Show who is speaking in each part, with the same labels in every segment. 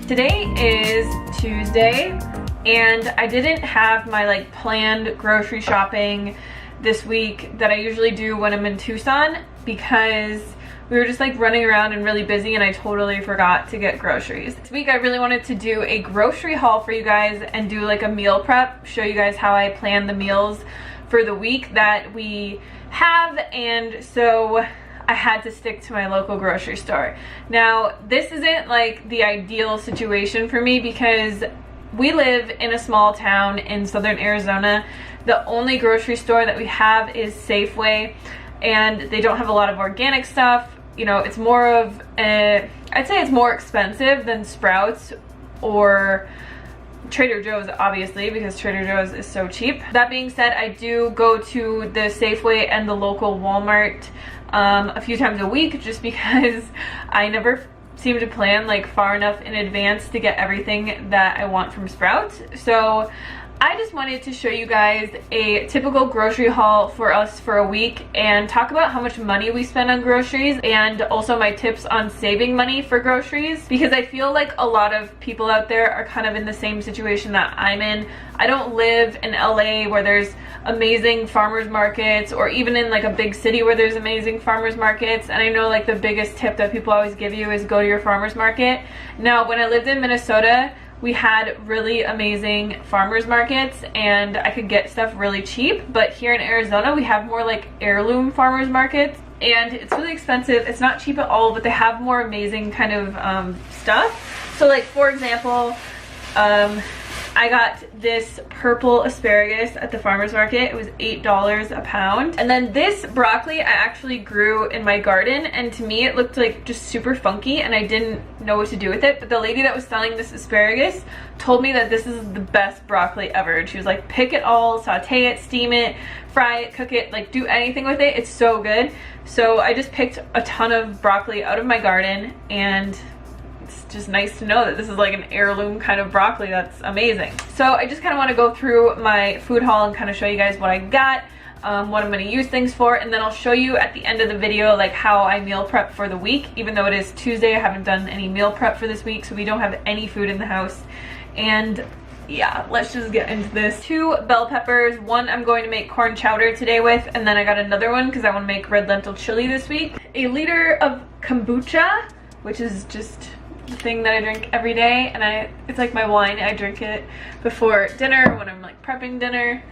Speaker 1: Today is Tuesday and I didn't have my like planned grocery shopping this week that I usually do when I'm in Tucson because we were just like running around and really busy and I totally forgot to get groceries. This week I really wanted to do a grocery haul for you guys and do like a meal prep, show you guys how I plan the meals for the week that we have, and so I had to stick to my local grocery store. Now, this isn't like the ideal situation for me because we live in a small town in southern Arizona. The only grocery store that we have is Safeway, and they don't have a lot of organic stuff. You know, it's more of a, I'd say it's more expensive than Sprouts or Trader Joe's, obviously, because Trader Joe's is so cheap. That being said, I do go to the Safeway and the local Walmart a few times a week just because I never seem to plan like far enough in advance to get everything that I want from Sprouts. So I just wanted to show you guys a typical grocery haul for us for a week and talk about how much money we spend on groceries and also my tips on saving money for groceries, because I feel like a lot of people out there are kind of in the same situation that I'm in. I don't live in LA where there's amazing farmers markets, or even in like a big city where there's amazing farmers markets, and I know like the biggest tip that people always give you is go to your farmers market. Now, when I lived in Minnesota, we had really amazing farmers markets and I could get stuff really cheap, but here in Arizona we have more like heirloom farmers markets and it's really expensive. It's not cheap at all, but they have more amazing kind of stuff. So like, for example, I got this purple asparagus at the farmer's market. It was $8 a pound. And then this broccoli I actually grew in my garden, and to me it looked like just super funky and I didn't know what to do with it. But the lady that was selling this asparagus told me that this is the best broccoli ever. And she was like, pick it all, saute it, steam it, fry it, cook it, like do anything with it. It's so good. So I just picked a ton of broccoli out of my garden, and it's just nice to know that this is like an heirloom kind of broccoli that's amazing. So I just kind of want to go through my food haul and kind of show you guys what I got, what I'm going to use things for, and then I'll show you at the end of the video like how I meal prep for the week. Even though it is Tuesday, I haven't done any meal prep for this week, so we don't have any food in the house. And yeah, let's just get into this. 2 bell peppers, one I'm going to make corn chowder today with, and then I got another one because I want to make red lentil chili this week. A liter of kombucha, which is just the thing that I drink every day, and it's like my wine. I drink it before dinner when I'm like prepping dinner.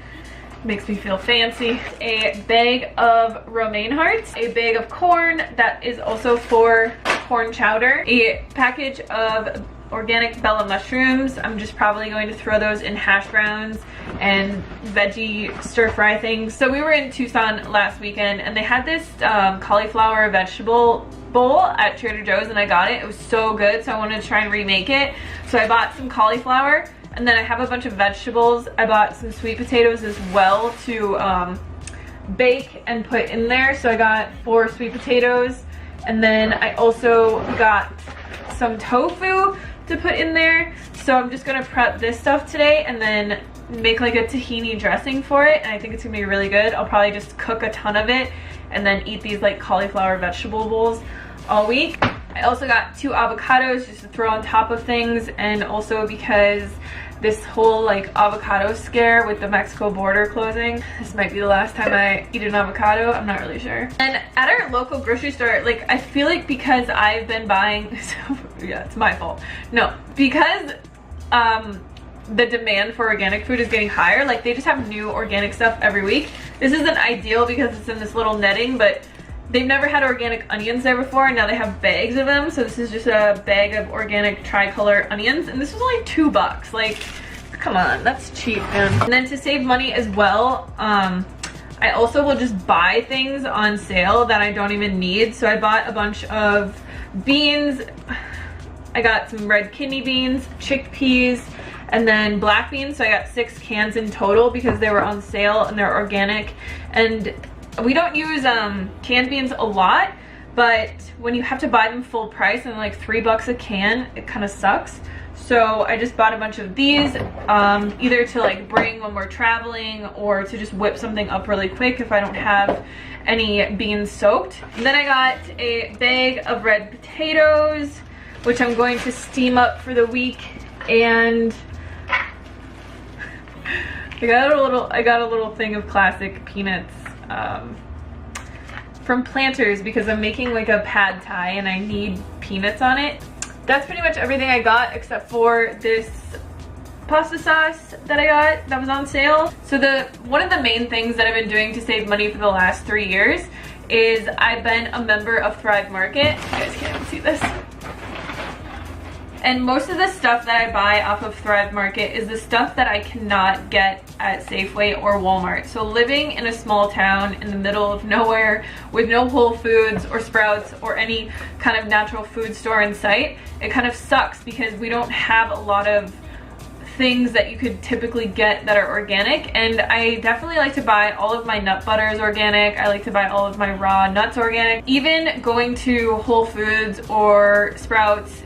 Speaker 1: It makes me feel fancy. A bag of romaine hearts, a bag of corn that is also for corn chowder, a package of organic Bella mushrooms. I'm just probably going to throw those in hash browns and veggie stir fry things. So we were in Tucson last weekend and they had this cauliflower vegetable bowl at Trader Joe's, and I got it. It was so good, so I wanted to try and remake it. So I bought some cauliflower, and then I have a bunch of vegetables. I bought some sweet potatoes as well to bake and put in there. So I got 4 sweet potatoes, and then I also got some tofu to put in there. So I'm just gonna prep this stuff today and then make like a tahini dressing for it, and I think it's gonna be really good. I'll probably just cook a ton of it and then eat these like cauliflower vegetable bowls all week. I also got 2 avocados just to throw on top of things, and also because this whole like avocado scare with the Mexico border closing, this might be the last time I eat an avocado. I'm not really sure. And at our local grocery store, like I feel like because I've been buying yeah, it's my fault. No, because the demand for organic food is getting higher. Like they just have new organic stuff every week. This isn't ideal because it's in this little netting, but they've never had organic onions there before, and now they have bags of them. So this is just a bag of organic tricolor onions, and this was only $2. Like, come on, that's cheap, man. And then to save money as well, I also will just buy things on sale that I don't even need. So I bought a bunch of beans. I got some red kidney beans, chickpeas, and then black beans. So I got 6 cans in total because they were on sale and they're organic. And we don't use canned beans a lot, but when you have to buy them full price and like $3 a can, it kind of sucks. So I just bought a bunch of these, either to like bring when we're traveling or to just whip something up really quick if I don't have any beans soaked. And then I got a bag of red potatoes, which I'm going to steam up for the week. And I got a little thing of classic peanuts from Planters because I'm making like a pad thai and I need peanuts on it. That's pretty much everything I got except for this pasta sauce that I got that was on sale. So one of the main things that I've been doing to save money for the last 3 years is I've been a member of Thrive Market. You guys can't even see this. And most of the stuff that I buy off of Thrive Market is the stuff that I cannot get at Safeway or Walmart. So living in a small town in the middle of nowhere with no Whole Foods or Sprouts or any kind of natural food store in sight, it kind of sucks because we don't have a lot of things that you could typically get that are organic. And I definitely like to buy all of my nut butters organic. I like to buy all of my raw nuts organic. Even going to Whole Foods or Sprouts,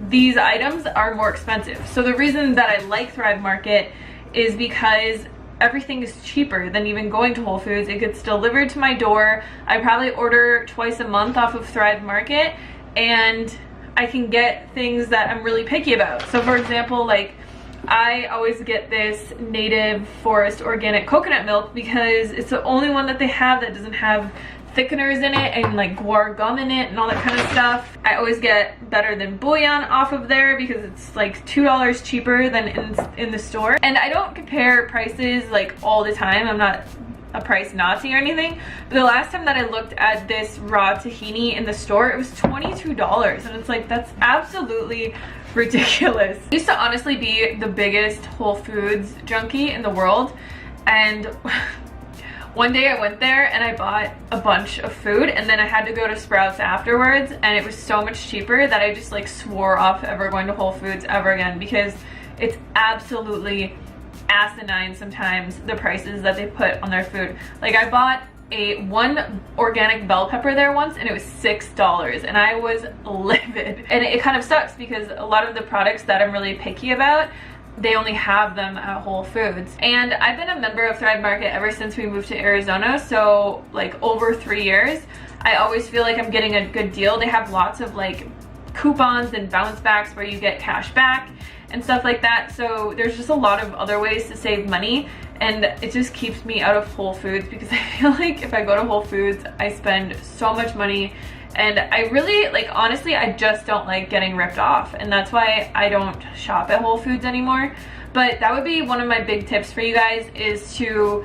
Speaker 1: these items are more expensive. So the reason that I like Thrive Market is because everything is cheaper than even going to Whole Foods. It gets delivered to my door. I probably order twice a month off of Thrive Market, and I can get things that I'm really picky about. So for example, like I always get this Native Forest organic coconut milk because it's the only one that they have that doesn't have thickeners in it and like guar gum in it and all that kind of stuff. I always get Better Than Bouillon off of there because it's like $2 cheaper than in the store. And I don't compare prices like all the time. I'm not a price Nazi or anything, but the last time that I looked at this raw tahini in the store, it was $22, and it's like, that's absolutely ridiculous. I used to honestly be the biggest Whole Foods junkie in the world, and one day I went there and I bought a bunch of food, and then I had to go to Sprouts afterwards, and it was so much cheaper that I just like swore off ever going to Whole Foods ever again, because it's absolutely asinine sometimes the prices that they put on their food. Like I bought one organic bell pepper there once and it was $6 and I was livid. And it kind of sucks because a lot of the products that I'm really picky about, they only have them at Whole Foods. And I've been a member of Thrive Market ever since we moved to Arizona, so like over 3 years. I always feel like I'm getting a good deal. They have lots of like coupons and bounce backs where you get cash back and stuff like that. So there's just a lot of other ways to save money, and it just keeps me out of Whole Foods because I feel like if I go to Whole Foods, I spend so much money, and I really, like, honestly, I just don't like getting ripped off, and that's why I don't shop at Whole Foods anymore. But that would be one of my big tips for you guys, is to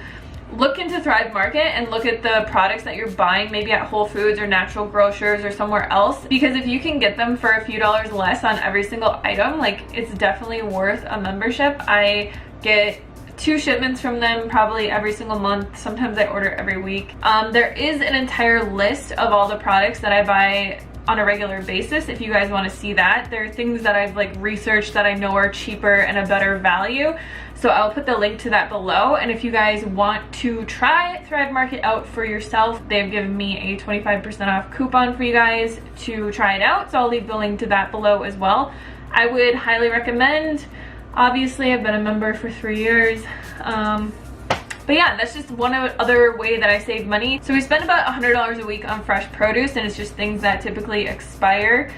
Speaker 1: look into Thrive Market and look at the products that you're buying maybe at Whole Foods or Natural Grocers or somewhere else, because if you can get them for a few dollars less on every single item, like, it's definitely worth a membership. I get 2 shipments from them probably every single month. Sometimes I order every week. There is an entire list of all the products that I buy on a regular basis if you guys want to see that. There are things that I've like researched that I know are cheaper and a better value, so I'll put the link to that below. And if you guys want to try Thrive Market out for yourself, they've given me a 25% off coupon for you guys to try it out, so I'll leave the link to that below as well. I would highly recommend. Obviously I've been a member for 3 years, but yeah, that's just one other way that I save money. So we spend about $100 a week on fresh produce, and it's just things that typically expire,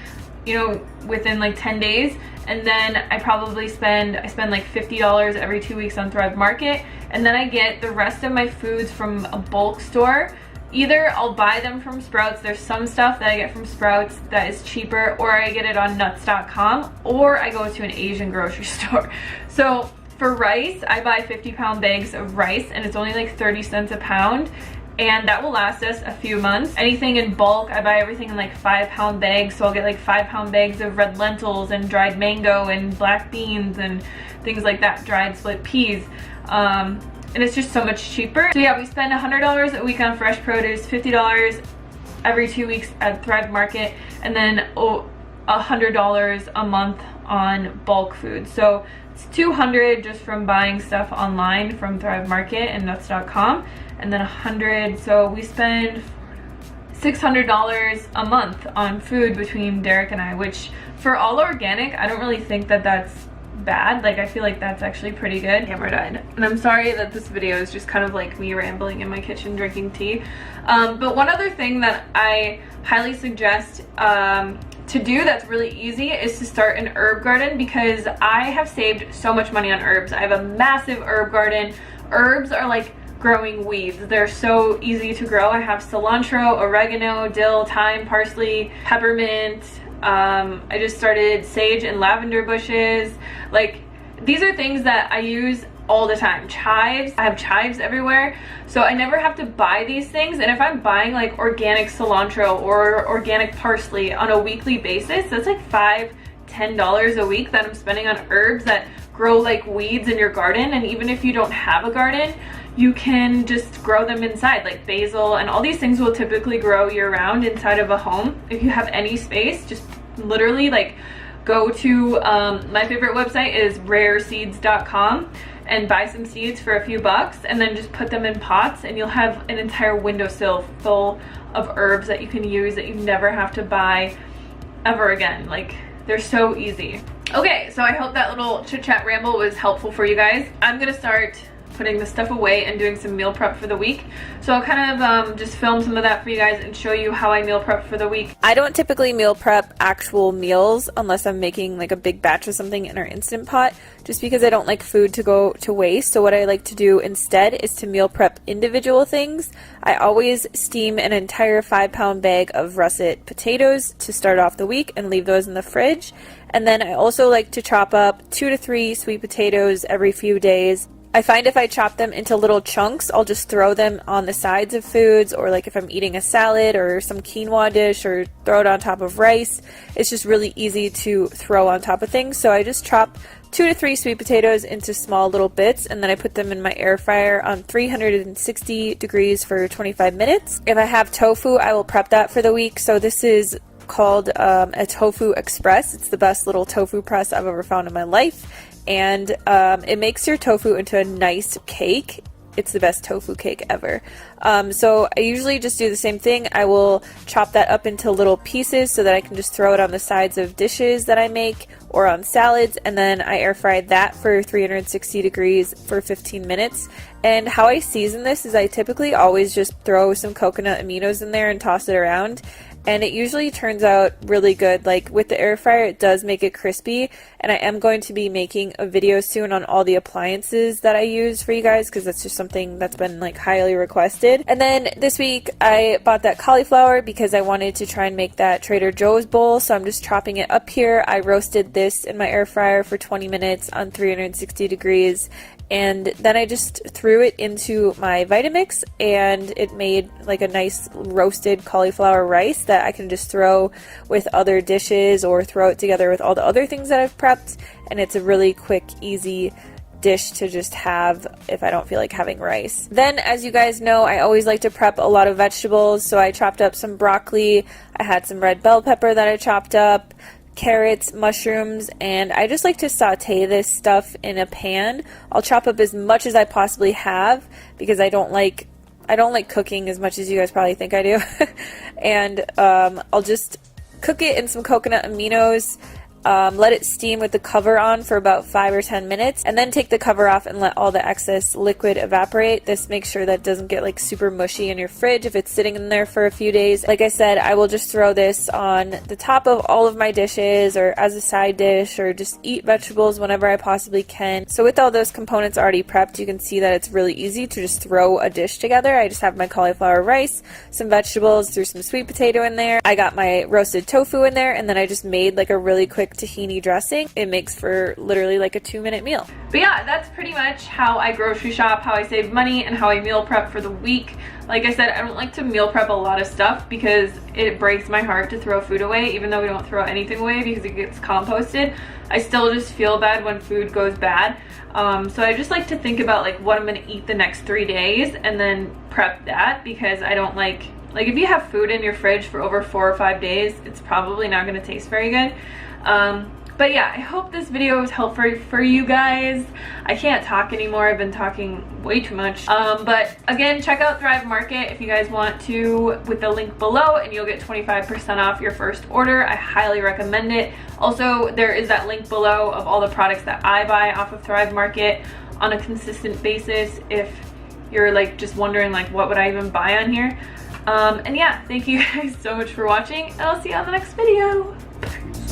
Speaker 1: you know, within like 10 days. And then I spend like $50 every 2 weeks on Thrive Market, and then I get the rest of my foods from a bulk store. Either I'll buy them from Sprouts, there's some stuff that I get from Sprouts that is cheaper, or I get it on nuts.com, or I go to an Asian grocery store. So for rice, I buy 50-pound bags of rice, and it's only like 30 cents a pound, and that will last us a few months. Anything in bulk, I buy everything in like 5-pound bags, so I'll get like 5-pound bags of red lentils and dried mango and black beans and things like that, dried split peas. And it's just so much cheaper. So yeah, we spend $100 a week on fresh produce, $50 every 2 weeks at Thrive Market, and then $100 a month on bulk food. So it's $200 just from buying stuff online from Thrive Market and nuts.com, and then $100, so we spend $600 a month on food between Derek and I, which for all organic, I don't really think that that's bad. Like, I feel like that's actually pretty good. Camera died. And I'm sorry that this video is just kind of like me rambling in my kitchen drinking tea. But one other thing that I highly suggest to do that's really easy is to start an herb garden, because I have saved so much money on herbs. I have a massive herb garden. Herbs are like growing weeds. They're so easy to grow. I have cilantro, oregano, dill, thyme, parsley, peppermint. I just started sage and lavender bushes. Like, these are things that I use all the time. Chives, I have chives everywhere, so I never have to buy these things. And if I'm buying like organic cilantro or organic parsley on a weekly basis, that's like $5–10 a week that I'm spending on herbs that grow like weeds in your garden. And even if you don't have a garden, you can just grow them inside. Like basil and all these things will typically grow year round inside of a home. If you have any space, just literally like go to my favorite website is rareseeds.com and buy some seeds for a few bucks, and then just put them in pots, and you'll have an entire windowsill full of herbs that you can use that you never have to buy ever again. Like, they're so easy. Okay, so I hope that little chit chat ramble was helpful for you guys. I'm gonna start putting the stuff away and doing some meal prep for the week. So I'll kind of just film some of that for you guys and show you how I meal prep for the week.
Speaker 2: I don't typically meal prep actual meals unless I'm making like a big batch of something in our Instant Pot, just because I don't like food to go to waste. So what I like to do instead is to meal prep individual things. I always steam an entire 5-pound bag of russet potatoes to start off the week and leave those in the fridge. And then I also like to chop up 2 to 3 sweet potatoes every few days. I find if I chop them into little chunks, I'll just throw them on the sides of foods, or like if I'm eating a salad or some quinoa dish, or throw it on top of rice. It's just really easy to throw on top of things. So I just chop 2 to 3 sweet potatoes into small little bits, and then I put them in my air fryer on 360 degrees for 25 minutes. If I have tofu, I will prep that for the week. So this is called a Tofu Express. It's the best little tofu press I've ever found in my life. And it makes your tofu into a nice cake. It's the best tofu cake ever. So I usually just do the same thing. I will chop that up into little pieces so that I can just throw it on the sides of dishes that I make or on salads, and then I air fry that for 360 degrees for 15 minutes. And how I season this is I typically always just throw some coconut aminos in there and toss it around. And it usually turns out really good. Like with the air fryer, it does make it crispy. And I am going to be making a video soon on all the appliances that I use for you guys, because that's just something that's been like highly requested. And then this week I bought that cauliflower because I wanted to try and make that Trader Joe's bowl. So I'm just chopping it up here. I roasted this in my air fryer for 20 minutes on 360 degrees. And then I just threw it into my Vitamix, and it made like a nice roasted cauliflower rice that I can just throw with other dishes or throw it together with all the other things that I've prepped. And it's a really quick, easy dish to just have if I don't feel like having rice. Then, as you guys know, I always like to prep a lot of vegetables. So I chopped up some broccoli. I had some red bell pepper that I chopped up, carrots, mushrooms, and I just like to saute this stuff in a pan. I'll chop up as much as I possibly have because I don't like cooking as much as you guys probably think I do. And I'll just cook it in some coconut aminos, let it steam with the cover on for about 5 or 10 minutes, and then take the cover off and let all the excess liquid evaporate. This makes sure that it doesn't get like super mushy in your fridge if it's sitting in there for a few days. Like I said, I will just throw this on the top of all of my dishes or as a side dish, or just eat vegetables whenever I possibly can. So with all those components already prepped, you can see that it's really easy to just throw a dish together. I just have my cauliflower rice, some vegetables, threw some sweet potato in there. I got my roasted tofu in there, and then I just made like a really quick tahini dressing. It makes for literally like a 2-minute meal.
Speaker 1: But yeah, that's pretty much how I grocery shop, how I save money, and how I meal prep for the week. Like I said, I don't like to meal prep a lot of stuff because it breaks my heart to throw food away. Even though we don't throw anything away because it gets composted, I still just feel bad when food goes bad. So I just like to think about like what I'm gonna eat the next 3 days and then prep that, because I don't like if you have food in your fridge for over 4 or 5 days, it's probably not gonna taste very good. But yeah, I hope this video was helpful for you guys. I can't talk anymore. I've been talking way too much. But again, check out Thrive Market if you guys want to with the link below, and you'll get 25% off your first order. I highly recommend it. Also, there is that link below of all the products that I buy off of Thrive Market on a consistent basis if you're like just wondering like what would I even buy on here. And yeah, thank you guys so much for watching, and I'll see you on the next video. Peace.